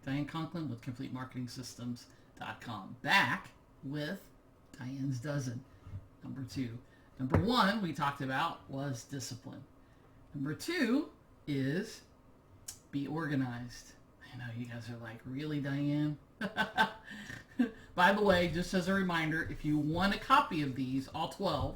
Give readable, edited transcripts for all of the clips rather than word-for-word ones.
Diane Conklin with CompleteMarketingSystems.com. Back with Diane's Dozen. Number 2. Number 1 we talked about was discipline. Number 2 is be organized. I know you guys are like, really, Diane? By the way, just as a reminder, if you want a copy of these, all 12,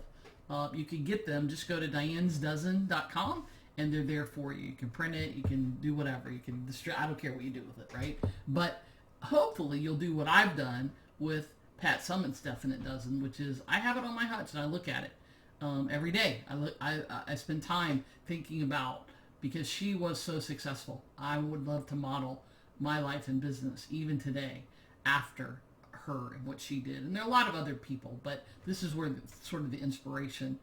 you can get them. Just go to dianesdozen.com and they're there for you. You can print it, you can do whatever, you can I don't care what you do with it, right? But hopefully you'll do what I've done with Pat Summitt's Definite Dozen, which is I have it on my hutch and I look at it every day. I spend time thinking about, because she was so successful, I would love to model my life and business even today after her and what she did. And there are a lot of other people, but this is where sort of the inspiration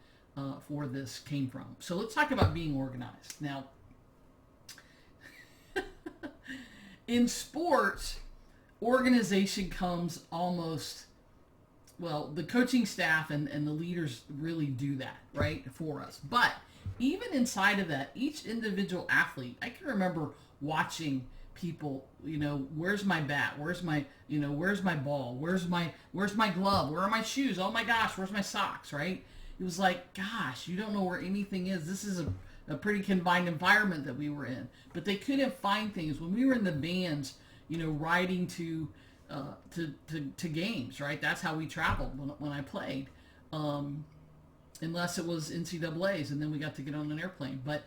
for this came from. So let's talk about being organized. Now, in sports, organization comes almost, well, the coaching staff and the leaders really do that, right, for us. But even inside of that, each individual athlete, I can remember watching people, where's my bat? Where's my ball? Where's my glove? Where are my shoes? Oh my gosh, where's my socks, right? It was like, gosh, you don't know where anything is. This is a pretty confined environment that we were in. But they couldn't find things. When we were in the vans, riding to games, right? That's how we traveled when I played. Unless it was NCAAs, and then we got to get on an airplane. But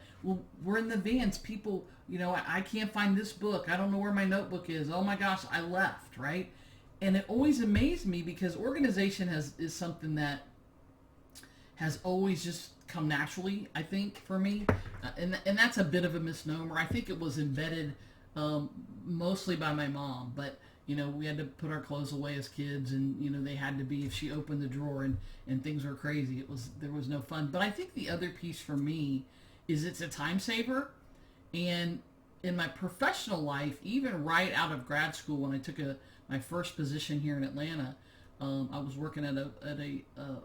we're in the vans. People, I can't find this book. I don't know where my notebook is. Oh my gosh, I left, right? And it always amazed me because organization is something that has always just come naturally, I think, for me. And that's a bit of a misnomer. I think it was embedded mostly by my mom. But, we had to put our clothes away as kids, and, they had to be, if she opened the drawer and things were crazy, there was no fun. But I think the other piece for me is it's a time saver. And in my professional life, even right out of grad school, when I took my first position here in Atlanta, I was working at a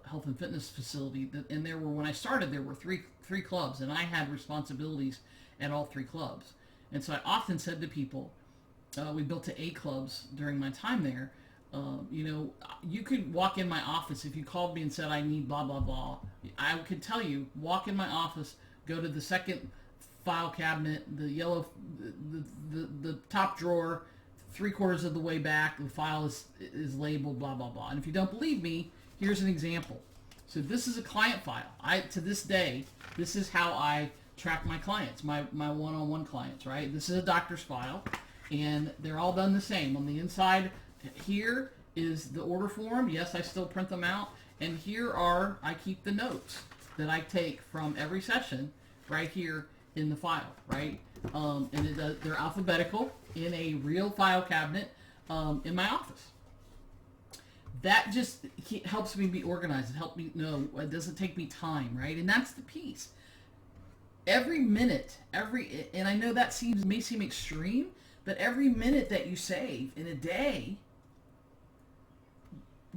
health and fitness facility, and when I started, there were three clubs, and I had responsibilities at all 3 clubs. And so I often said to people, we built to 8 clubs during my time there. You could walk in my office if you called me and said I need blah blah blah. I could tell you, walk in my office, go to the second file cabinet, the yellow, the top drawer, 3/4 of the way back, the file is labeled blah blah blah. And if you don't believe me, here's an example. So this is a client file. To this day, this is how I track my clients, my one-on-one clients, right? This is a doctor's file, and they're all done the same. On the inside, here is the order form. Yes, I still print them out. And I keep the notes that I take from every session right here in the file, right? They're alphabetical in a real file cabinet in my office. That just helps me be organized. It helps me know it doesn't take me time, right? And that's the piece. Every minute, and I know that may seem extreme, but every minute that you save in a day,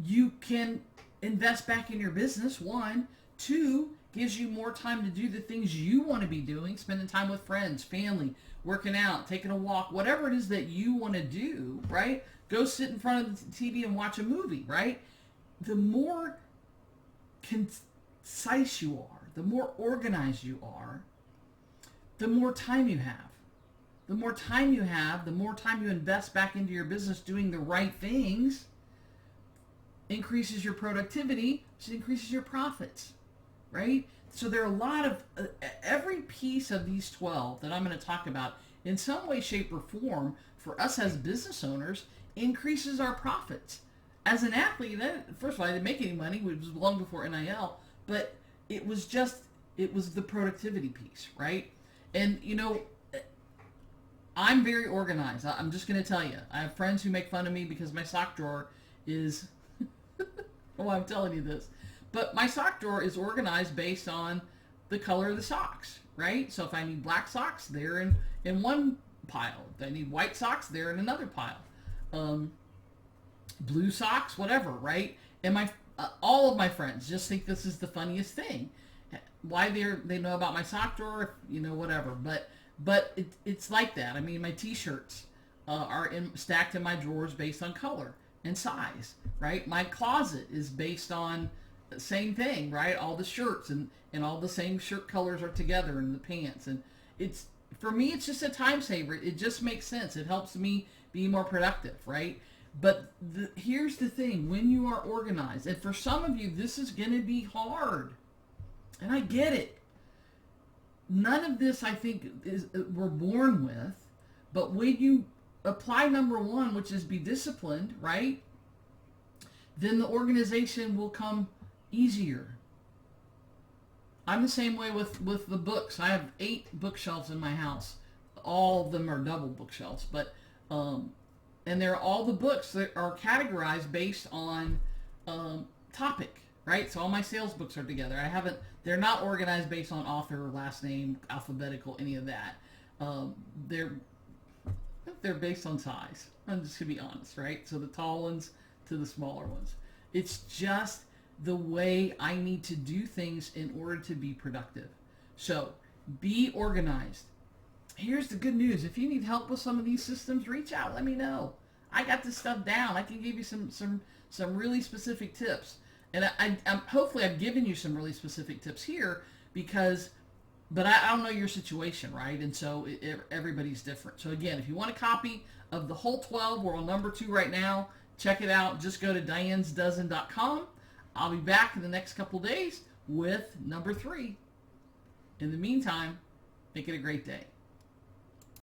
you can invest back in your business. 1, 2, gives you more time to do the things you want to be doing, spending time with friends, family, working out, taking a walk, whatever it is that you want to do, right? Go sit in front of the TV and watch a movie, right? The more concise you are, the more organized you are, the more time you have. The more time you have, the more time you invest back into your business doing the right things, increases your productivity, which increases your profits, right? So there are a lot of, every piece of these 12 that I'm going to talk about, in some way, shape, or form, for us as business owners, increases our profits. As an athlete, first of all, I didn't make any money, it was long before NIL, but it was the productivity piece, right? And, I'm very organized. I'm just going to tell you. I have friends who make fun of me because my sock drawer is... oh, I'm telling you this. But my sock drawer is organized based on the color of the socks, right? So if I need black socks, they're in one pile. If I need white socks, they're in another pile. Blue socks, whatever, right? And all of my friends just think this is the funniest thing. Why they know about my sock drawer, whatever. But it's like that. I mean, my t-shirts, stacked in my drawers based on color and size, right? My closet is based on the same thing, right? All the shirts and all the same shirt colors are together in the pants. And it's, for me, it's just a time saver. It just makes sense. It helps me be more productive, right? But here's the thing. When you are organized, and for some of you, this is going to be hard. And I get it. None of this, I think, we're born with. But when you apply number one, which is be disciplined, right? Then the organization will come easier. I'm the same way with the books. I have 8 bookshelves in my house. All of them are double bookshelves, but and they're all the books that are categorized based on topic, right? So all my sales books are together. They're not organized based on author, last name, alphabetical, any of that. They're based on size. I'm just gonna be honest, right? So the tall ones to the smaller ones. It's just the way I need to do things in order to be productive. So be organized. Here's the good news. If you need help with some of these systems, reach out. Let me know. I got this stuff down. I can give you some really specific tips. And I'm hopefully I've given you some really specific tips here but I don't know your situation, right? And so everybody's different. So again, if you want a copy of the whole 12, we're on number 2 right now. Check it out. Just go to dianesdozen.com. I'll be back in the next couple days with number 3. In the meantime, make it a great day.